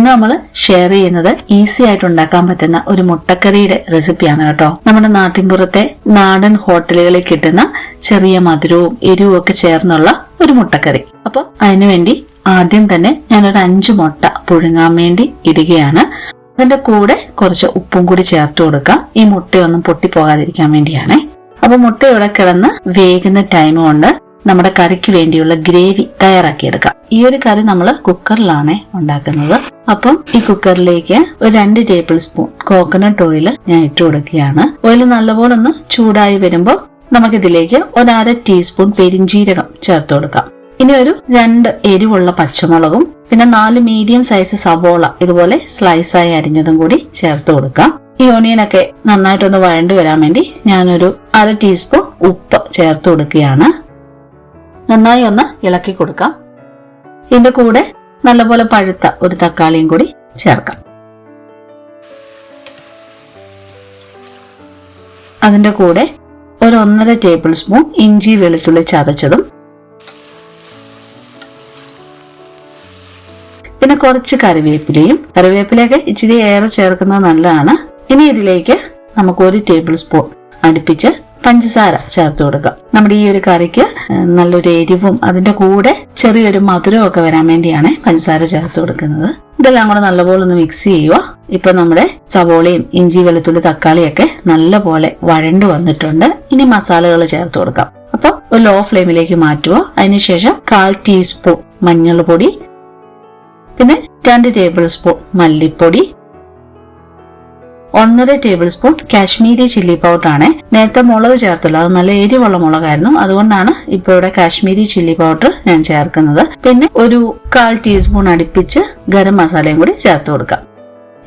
ഇന്ന് നമ്മൾ ഷെയർ ചെയ്യുന്നത് ഈസി ആയിട്ട് ഉണ്ടാക്കാൻ പറ്റുന്ന ഒരു മുട്ടക്കറിയുടെ റെസിപ്പിയാണ് കേട്ടോ. നമ്മുടെ നാട്ടിൻപുറത്തെ നാടൻ ഹോട്ടലുകളിൽ കിട്ടുന്ന ചെറിയ മധുരവും എരിവും ഒക്കെ ചേർന്നുള്ള ഒരു മുട്ടക്കറി. അപ്പൊ അതിനുവേണ്ടി ആദ്യം തന്നെ ഞാനൊരു 5 മുട്ട പുഴുങ്ങാൻ വേണ്ടി ഇടുകയാണ്. അതിന്റെ കൂടെ കുറച്ച് ഉപ്പും കൂടി ചേർത്ത് കൊടുക്കാം. ഈ മുട്ടയൊന്നും പൊട്ടിപ്പോകാതിരിക്കാൻ വേണ്ടിയാണേ. അപ്പൊ മുട്ട ഇവിടെ കിടന്ന് വേകുന്ന ടൈം കൊണ്ട് നമ്മുടെ കറിക്ക് വേണ്ടിയുള്ള ഗ്രേവി തയ്യാറാക്കിയെടുക്കാം. ഈ ഒരു കറി നമ്മൾ കുക്കറിലാണ് ഉണ്ടാക്കുന്നത്. അപ്പം ഈ കുക്കറിലേക്ക് ഒരു 2 ടേബിൾ സ്പൂൺ കോക്കനട്ട് ഓയിൽ ഞാൻ ഇട്ട് കൊടുക്കുകയാണ്. ഓയിൽ നല്ലപോലെ ഒന്ന് ചൂടായി വരുമ്പോൾ നമുക്കിതിലേക്ക് 1/2 ടീസ്പൂൺ പെരിഞ്ജീരകം ചേർത്ത് കൊടുക്കാം. ഇനി ഒരു 2 എരിവുള്ള പച്ചമുളകും പിന്നെ 4 മീഡിയം സൈസ് സവോള ഇതുപോലെ സ്ലൈസായി അരിഞ്ഞതും കൂടി ചേർത്ത് കൊടുക്കാം. ഈ ഓണിയനൊക്കെ നന്നായിട്ടൊന്ന് വഴണ്ടു വരാൻ വേണ്ടി ഞാനൊരു 1/2 ടീസ്പൂൺ ഉപ്പ് ചേർത്ത് കൊടുക്കുകയാണ്. നന്നായി ഒന്ന് ഇളക്കി കൊടുക്കാം. ഇതിന്റെ കൂടെ നല്ലപോലെ പഴുത്ത ഒരു തക്കാളിയും കൂടി ചേർക്കാം. അതിന്റെ കൂടെ ഒരു 1.5 ടേബിൾ സ്പൂൺ ഇഞ്ചി വെളുത്തുള്ളി ചതച്ചതും പിന്നെ കുറച്ച് കറിവേപ്പിലയൊക്കെ ഇച്ചിരി ഏറെ ചേർക്കുന്നത് നല്ലതാണ്. ഇനി ഇതിലേക്ക് നമുക്ക് 1 ടേബിൾ സ്പൂൺ അടുപ്പിച്ച് പഞ്ചസാര ചേർത്ത് കൊടുക്കാം. നമ്മുടെ ഈ ഒരു കറിക്ക് നല്ലൊരു എരിവും അതിന്റെ കൂടെ ചെറിയൊരു മധുരവും ഒക്കെ വരാൻ വേണ്ടിയാണ് പഞ്ചസാര ചേർത്ത് കൊടുക്കുന്നത്. ഇതെല്ലാം കൂടെ നല്ലപോലെ ഒന്ന് മിക്സ് ചെയ്യുക. ഇപ്പൊ നമ്മുടെ സവോളയും ഇഞ്ചി വെളുത്തുള്ളി തക്കാളിയൊക്കെ നല്ലപോലെ വഴണ്ടു വന്നിട്ടുണ്ട്. ഇനി മസാലകൾ ചേർത്ത് കൊടുക്കാം. അപ്പൊ ഒരു ലോ ഫ്ലെയിമിലേക്ക് മാറ്റുക. അതിനുശേഷം 1/4 ടീസ്പൂൺ മഞ്ഞൾപ്പൊടി, പിന്നെ 2 ടേബിൾ സ്പൂൺ മല്ലിപ്പൊടി, 1.5 table spoon Kashmiri chilli powder ആണ്. നേരത്തെ മുളക് ചേർത്തല്ലോ, അത് നല്ല എരിവുള്ള മുളകായിരുന്നു, അതുകൊണ്ടാണ് ഇപ്പൊ ഇവിടെ കാശ്മീരി ചില്ലി പൗഡർ ഞാൻ ചേർക്കുന്നത്. പിന്നെ ഒരു 1/4 ടീസ്പൂൺ അടുപ്പിച്ച് ഗരം മസാലയും കൂടി ചേർത്ത് കൊടുക്കാം.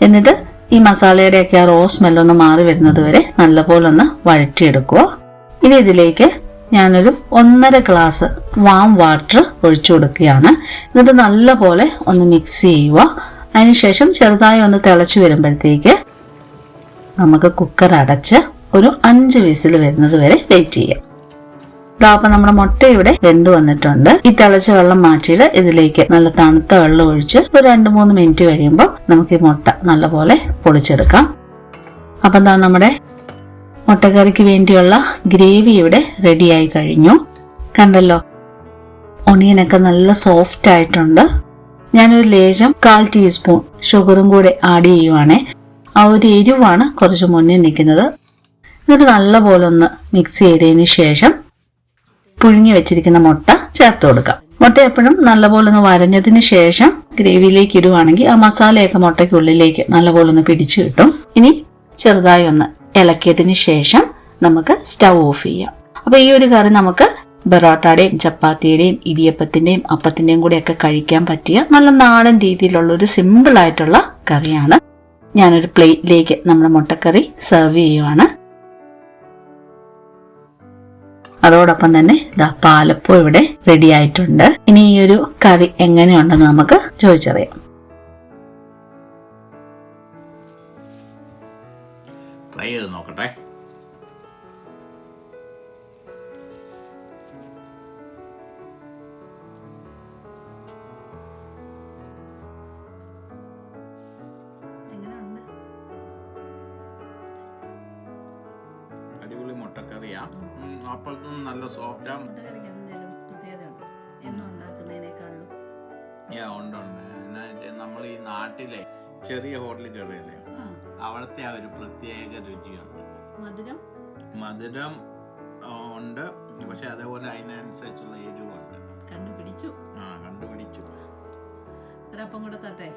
എന്നിട്ട് ഈ മസാലയുടെയൊക്കെ ആ റോ സ്മെല്ലൊന്ന് മാറി വരുന്നത് വരെ നല്ലപോലെ ഒന്ന് വഴറ്റിയെടുക്കുക. ഇനി ഇതിലേക്ക് ഞാനൊരു 1.5 ഗ്ലാസ് വാം വാട്ടർ ഒഴിച്ചു കൊടുക്കുകയാണ്. എന്നിട്ട് നല്ലപോലെ ഒന്ന് മിക്സ് ചെയ്യുക. അതിനുശേഷം ചെറുതായി ഒന്ന് തിളച്ചു വരുമ്പോഴത്തേക്ക് നമുക്ക് കുക്കർ അടച്ച് ഒരു 5 വിസിൽ വരുന്നത് വരെ വെയിറ്റ് ചെയ്യാം. അപ്പൊ നമ്മുടെ മുട്ട ഇവിടെ വെന്ത് വന്നിട്ടുണ്ട്. ഈ തിളച്ച വെള്ളം മാറ്റിയിട്ട് ഇതിലേക്ക് നല്ല തണുത്ത വെള്ളം ഒഴിച്ച് ഒരു 2-3 മിനിറ്റ് കഴിയുമ്പോൾ നമുക്ക് ഈ മുട്ട നല്ലപോലെ പൊളിച്ചെടുക്കാം. അപ്പൊ എന്താ നമ്മുടെ മുട്ടക്കറിക്ക് വേണ്ടിയുള്ള ഗ്രേവി ഇവിടെ റെഡിയായി കഴിഞ്ഞു. കണ്ടല്ലോ, ഒണിയനൊക്കെ നല്ല സോഫ്റ്റ് ആയിട്ടുണ്ട്. ഞാനൊരു ലേശം 1/4 ടീസ്പൂൺ ഷുഗറും കൂടെ ആഡ് ചെയ്യുവാണേ. ആ ഒരു എരിവാണ് കുറച്ച് മുന്നിൽ നിൽക്കുന്നത്. എന്നിട്ട് നല്ലപോലെ ഒന്ന് മിക്സ് ചെയ്തതിന് ശേഷം പുഴുങ്ങി വെച്ചിരിക്കുന്ന മുട്ട ചേർത്ത് കൊടുക്കാം. മുട്ട എപ്പോഴും നല്ലപോലെ ഒന്ന് വരഞ്ഞതിന് ശേഷം ഗ്രേവിയിലേക്ക് ഇടുവാണെങ്കിൽ ആ മസാലയൊക്കെ മുട്ടയ്ക്കുള്ളിലേക്ക് നല്ലപോലെ ഒന്ന് പിടിച്ചു കിട്ടും. ഇനി ചെറുതായി ഒന്ന് ഇളക്കിയതിന് ശേഷം നമുക്ക് സ്റ്റൗ ഓഫ് ചെയ്യാം. അപ്പൊ ഈ ഒരു കറി നമുക്ക് ബറോട്ടയുടെയും ചപ്പാത്തിയുടെയും ഇടിയപ്പത്തിന്റെയും അപ്പത്തിന്റെയും കൂടെ ഒക്കെ കഴിക്കാൻ പറ്റിയ നല്ല നാടൻ രീതിയിലുള്ള ഒരു സിമ്പിൾ ആയിട്ടുള്ള കറിയാണ്. ഞാനൊരു പ്ലേറ്റിലേക്ക് നമ്മുടെ മുട്ടക്കറി സെർവ് ചെയ്യുവാണ്. അതോടൊപ്പം തന്നെ പാലപ്പം ഇവിടെ റെഡി ആയിട്ടുണ്ട്. ഇനി ഈ ഒരു കറി എങ്ങനെയുണ്ടെന്ന് നമുക്ക് ചോദിച്ചറിയാം. ട്രൈ ചെയ്ത് നോക്കട്ടെ. അടിപൊളി മുട്ടക്കറിയാ. അപ്പോഴത്തും നല്ല സോഫ്റ്റാ. ഉണ്ട്. നമ്മൾ ഈ നാട്ടിലെ ചെറിയ ഹോട്ടലിൽ കയറിയല്ലേ, അവിടുത്തെ ആ ഒരു പ്രത്യേക രുചിയുണ്ട്. മധുരം ഉണ്ട്, പക്ഷെ അതേപോലെ അതിനനുസരിച്ചുള്ള എരിവുണ്ട്. കണ്ടുപിടിച്ചു. ഒരപ്പം കൂടെ തട്ടെ.